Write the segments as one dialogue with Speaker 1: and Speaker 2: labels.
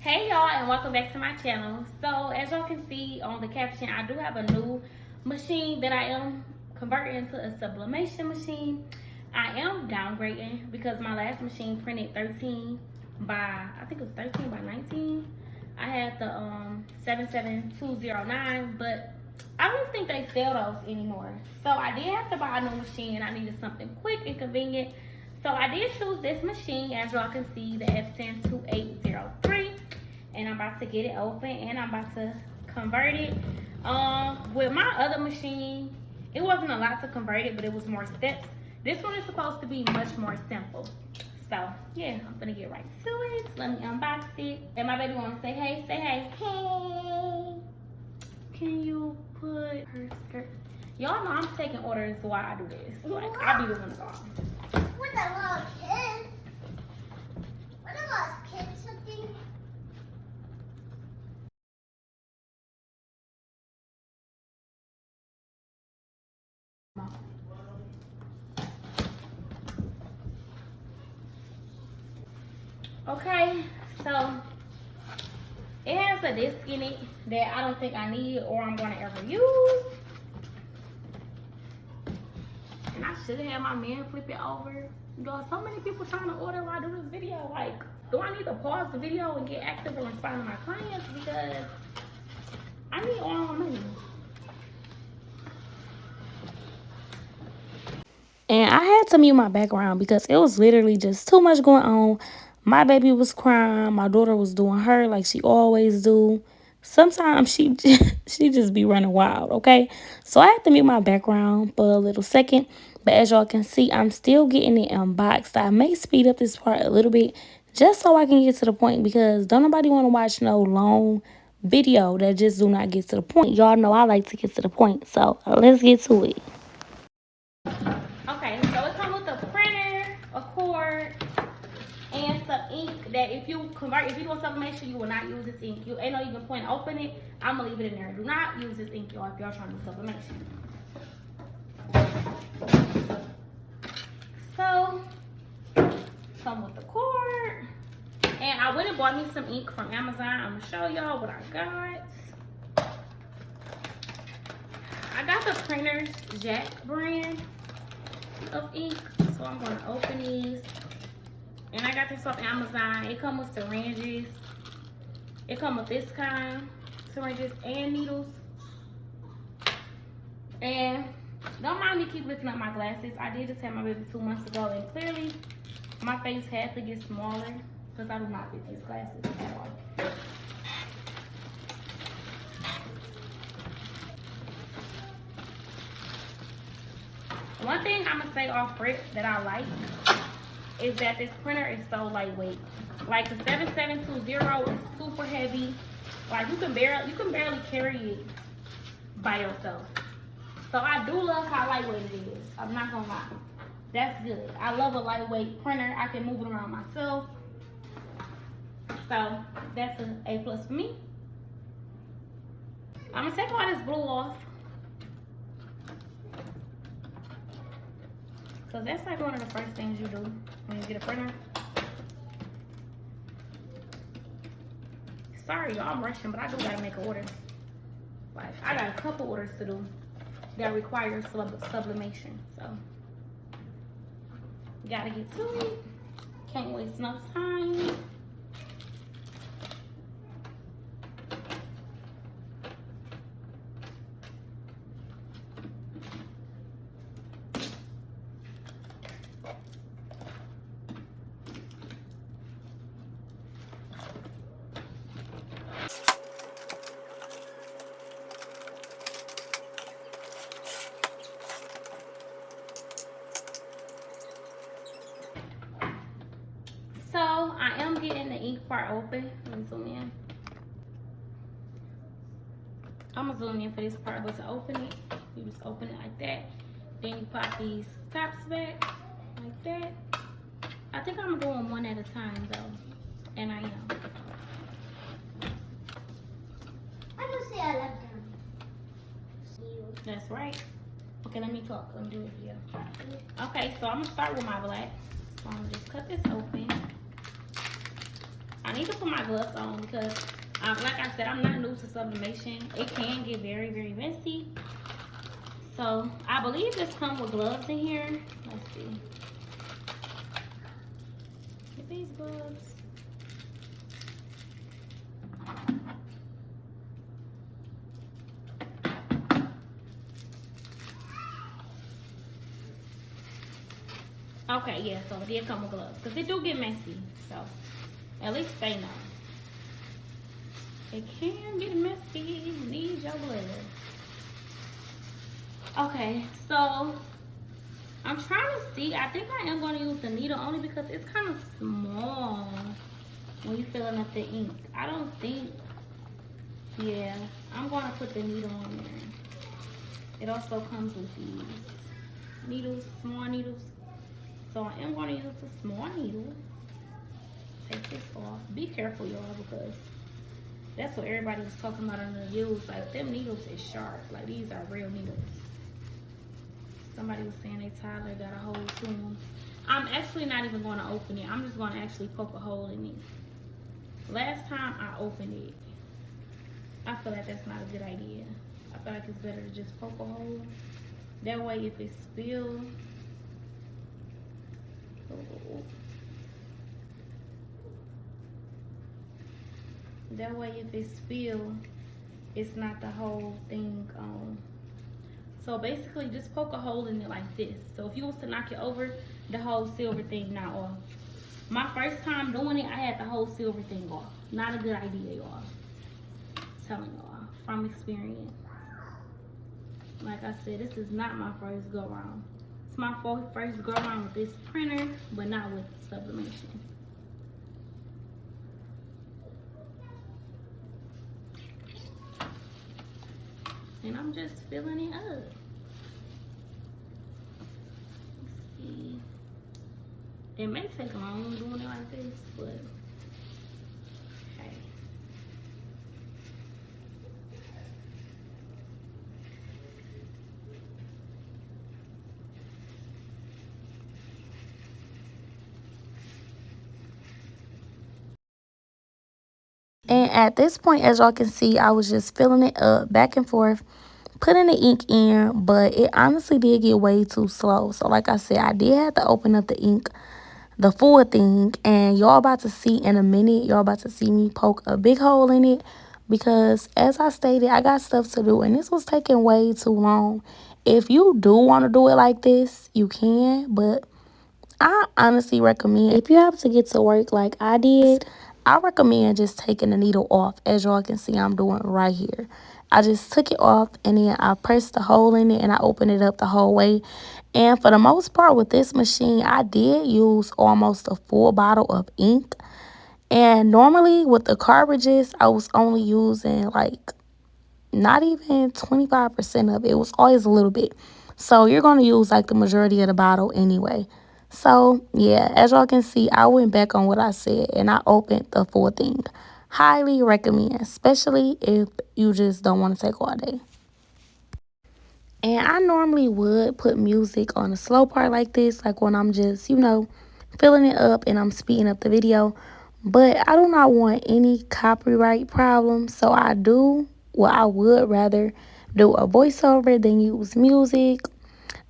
Speaker 1: Hey y'all, and welcome back to my channel. So as y'all can see on the caption, I do have a new machine that I am converting to a sublimation machine. I am downgrading because my last machine printed 13 by, I think it was 13 by 19. I had the 77209, but I don't think they sell those anymore. So I did have to buy a new machine. I needed something quick and convenient. So I did choose this machine, as y'all can see, the Epson 2803. And I'm about to get it open and I'm about to convert it. With my other machine, it wasn't a lot to convert it, but it was more steps. This one is supposed to be much more simple. So yeah, I'm gonna get right to it. Let me unbox it. And my baby wanna say hey, say hey. Hey. Can you put her skirt? Y'all know I'm taking orders while I do this. Like, I'll be doing it all.
Speaker 2: What about kids? What about kids something?
Speaker 1: Okay, so it has a disc in it that I don't think I need or I'm gonna ever use. And I should have had my man flip it over. Y'all, so many people trying to order while I do this video. Like, do I need to pause the video and get active and respond to my clients? Because I need all my money. And I had to mute my background because it was literally just too much going on. My baby was crying. My daughter was doing her like she always do. Sometimes she just be running wild, okay? So I had to mute my background for a little second. But as y'all can see, I'm still getting it unboxed. I may speed up this part a little bit just so I can get to the point because don't nobody want to watch no long video that just do not get to the point. Y'all know I like to get to the point. So let's get to it. Okay, so it comes with a printer, a cord, and some ink that if you do a sublimation, you will not use this ink. You ain't no even point to open it. I'm gonna leave it in there. Do not use this ink, y'all, if y'all trying to do sublimation. So, come with the cord. And I went and bought me some ink from Amazon. I'm gonna show y'all what I got. I got the Printers Jack brand of ink, so I'm gonna open these. And I got this off Amazon. It comes with syringes. It comes with this kind, syringes and needles. And don't mind me keep lifting up my glasses. I did just have my baby 2 months ago, and clearly my face had to get smaller because I do not fit these glasses at all. One thing I'm gonna say off rip that I like is that this printer is so lightweight. Like the 7720 is super heavy. Like you can barely carry it by yourself. So I do love how lightweight it is. I'm not gonna lie. That's good. I love a lightweight printer. I can move it around myself. So that's an A+ for me. I'm gonna take all this blue off. So that's like one of the first things you do when you get a printer. Sorry y'all, I'm rushing, but I do gotta make an order. Like, I got a couple orders to do that require sublimation. So, gotta get to it. Can't waste no time. So I am getting the ink part open. Let me zoom in. I'm gonna zoom in for this part, but to open it, you just open it like that. Then you pop these tops back like that. I think I'm doing one at a time though, and I am.
Speaker 2: I don't say I like them.
Speaker 1: That's right. Okay, let me talk. Let me do it here. Okay, so I'm gonna start with my black. So I'm gonna just cut this open. I need to put my gloves on because, like I said, I'm not new to sublimation. It can get very, very messy. So I believe this comes with gloves in here. Let's see. Get these gloves. Okay, yeah, so it did come with gloves. Because it do get messy. So, at least they know. It can get messy. You need your gloves. Okay, so I'm trying to see. I think I am going to use the needle only because it's kind of small when you're filling up the ink. I don't think, yeah, I'm going to put the needle on there. It also comes with these needles, small needles. So I am going to use the small needle. Take this off. Be careful, y'all, because that's what everybody was talking about in the reviews. Like, them needles is sharp. Like, these are real needles. Somebody was saying they Tyler got a hole to them. I'm actually not even going to open it. I'm just going to actually poke a hole in it. Last time I opened it, I feel like that's not a good idea. I feel like it's better to just poke a hole. That way if it spills, that way if it spills, it's not the whole thing on. So basically just poke a hole in it like this. So if you was to knock it over, the whole silver thing not off. My first time doing it, I had the whole silver thing off. Not a good idea, y'all. Telling y'all from experience. Like I said, this is not my first go round. It's my first go round with this printer, but not with sublimation. And I'm just filling it up. Let's see. It may take long doing it like this, but okay.
Speaker 3: And at this point, as y'all can see, I was just filling it up back and forth, putting the ink in, but it honestly did get way too slow. So like I said, I did have to open up the ink, the full thing, and y'all about to see in a minute, y'all about to see me poke a big hole in it because as I stated, I got stuff to do and this was taking way too long. If you do want to do it like this, you can, but I honestly recommend, if you have to get to work like I did, I recommend just taking the needle off, as y'all can see I'm doing right here. I just took it off and then I pressed the hole in it and I opened it up the whole way. And for the most part with this machine, I did use almost a full bottle of ink. And normally with the cartridges, I was only using like not even 25% of it. It was always a little bit. So you're going to use like the majority of the bottle anyway. So yeah, as y'all can see, I went back on what I said and I opened the full thing. Highly recommend, especially if you just don't want to take all day. And I normally would put music on the slow part like this, like when I'm just, filling it up and I'm speeding up the video. But I do not want any copyright problems, so I would rather do a voiceover than use music.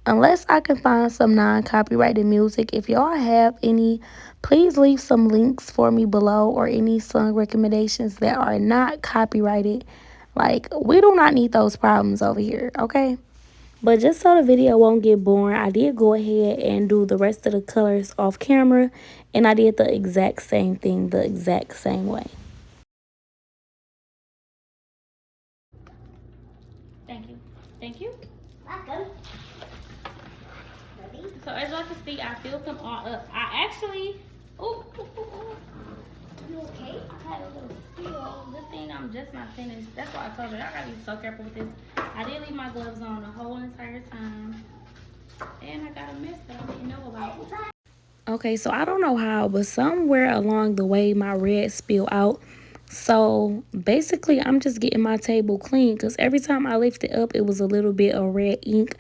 Speaker 3: Unless I can find some non-copyrighted music. If y'all have any, please leave some links for me below or any song recommendations that are not copyrighted. Like, we do not need those problems over here, okay? But just so the video won't get boring, I did go ahead and do the rest of the colors off camera. And I did the exact same thing, the exact same way.
Speaker 1: Thank you. Thank you.
Speaker 2: Welcome. Ready?
Speaker 1: So as y'all can see, I filled them all up. I actually, ooh.
Speaker 2: You okay?
Speaker 1: I had a little spill. Good thing I'm just not finished. That's why I told you I gotta be so careful with this. I did leave my gloves on the whole entire time. And I got a mess that I didn't know about.
Speaker 3: Okay, so I don't know how, but somewhere along the way, my red spilled out. So basically, I'm just getting my table clean because every time I lift it up, it was a little bit of red ink.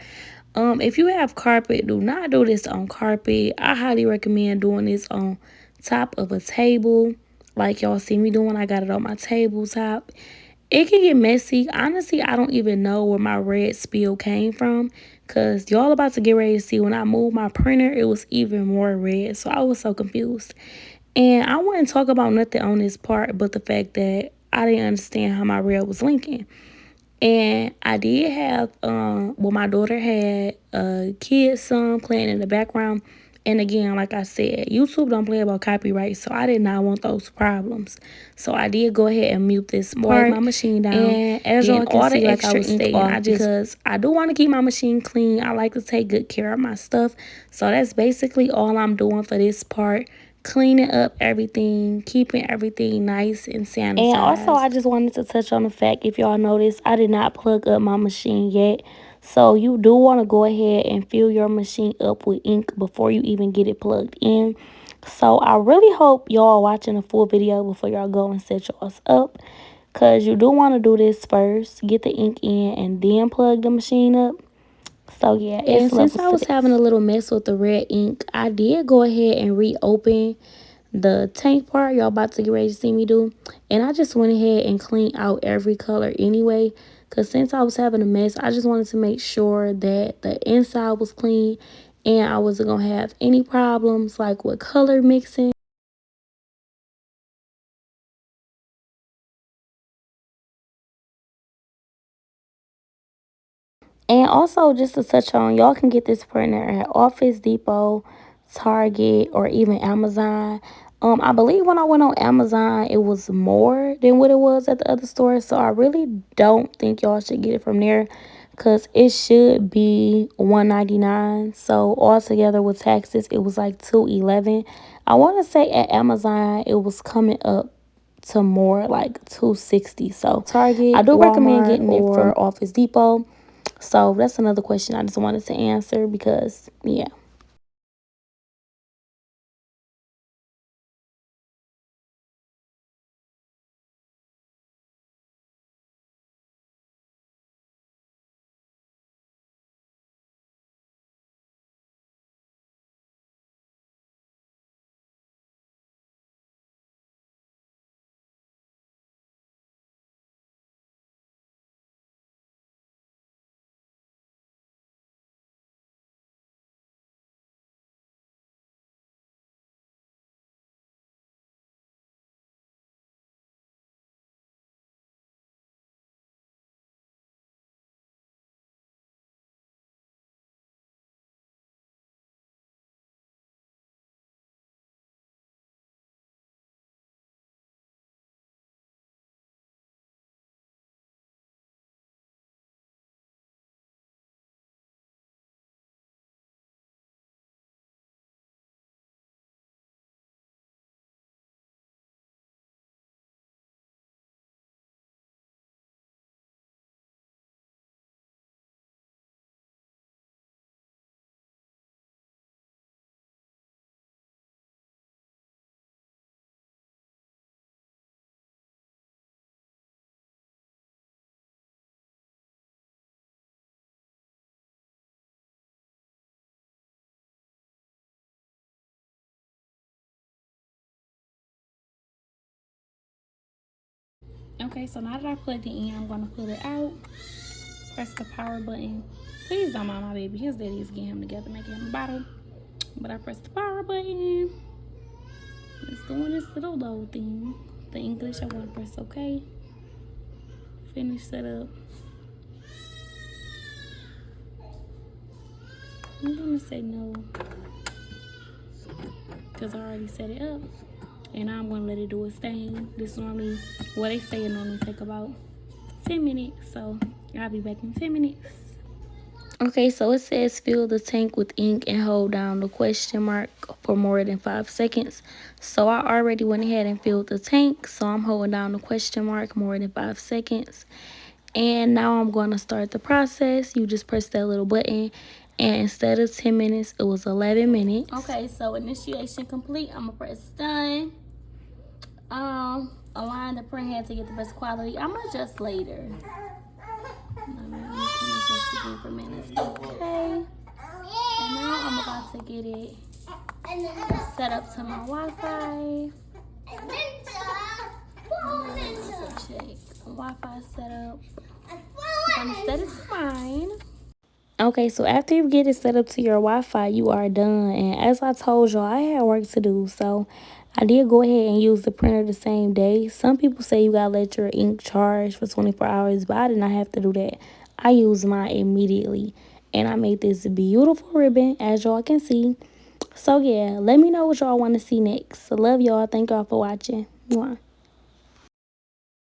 Speaker 3: If you have carpet, do not do this on carpet. I highly recommend doing this on top of a table, like y'all see me doing. I got it on my tabletop. It can get messy. Honestly, I don't even know where my red spill came from, because y'all about to get ready to see when I moved my printer, it was even more red. So I was so confused. And I wouldn't talk about nothing on this part but the fact that I didn't understand how my red was linking. And I did have, well, my daughter had a kid's song playing in the background. And again, like I said, YouTube don't play about copyright, so I did not want those problems. So I did go ahead and mute this part, wipe my machine down, and as y'all can see, like I was saying, because I do want to keep my machine clean. I like to take good care of my stuff. So that's basically all I'm doing for this part. Cleaning up everything, keeping everything nice and sanitized. And also, I just wanted to touch on the fact, if y'all noticed, I did not plug up my machine yet. So you do want to go ahead and fill your machine up with ink before you even get it plugged in. So I really hope y'all watching the full video before y'all go and set yours up, because you do want to do this first, get the ink in, and then plug the machine up. So yeah, and since I was having a little mess with the red ink, I did go ahead and reopen the tank part y'all about to get ready to see me do. And I just went ahead and cleaned out every color anyway, because since I was having a mess, I just wanted to make sure that the inside was clean and I wasn't going to have any problems like with color mixing. And also, just to touch on, y'all can get this printer at Office Depot, Target, or even Amazon. I believe when I went on Amazon, it was more than what it was at the other store. So I really don't think y'all should get it from there, because it should be $1.99. So altogether with taxes, it was like $2.11. I want to say at Amazon, it was coming up to more like $2.60. So Target, I do recommend getting it from Office Depot. So that's another question I just wanted to answer, because yeah. Okay, so now that I plugged it in, I'm going to pull it out. Press the power button. Please don't mind my baby. His daddy is getting him together, making him a bottle. But I pressed the power button. It's doing this little load thing. The English, I want to press OK. Finish setup. I'm going to say no, because I already set it up. And now I'm going to let it do its thing. This normally, what they say, it normally take about 10 minutes. So I'll be back in 10 minutes. Okay, so it says fill the tank with ink and hold down the question mark for more than 5 seconds. So I already went ahead and filled the tank. So I'm holding down the question mark more than 5 seconds. And now I'm going to start the process. You just press that little button. And instead of 10 minutes, it was 11 minutes. Okay, so initiation complete. I'm going to press done. Align the print head to get the best quality. I'm going to adjust later. For minutes. Okay. And now I'm about to get it set up to my Wi-Fi. Wi-Fi set up. I'm gonna set it to mine. Okay, so after you get it set up to your Wi-Fi, you are done. And as I told y'all, I had work to do, so I did go ahead and use the printer the same day. Some people say you gotta let your ink charge for 24 hours, but I did not have to do that. I used mine immediately, and I made this beautiful ribbon, as y'all can see. So yeah, let me know what y'all want to see next. So love y'all. Thank y'all for watching. Mwah.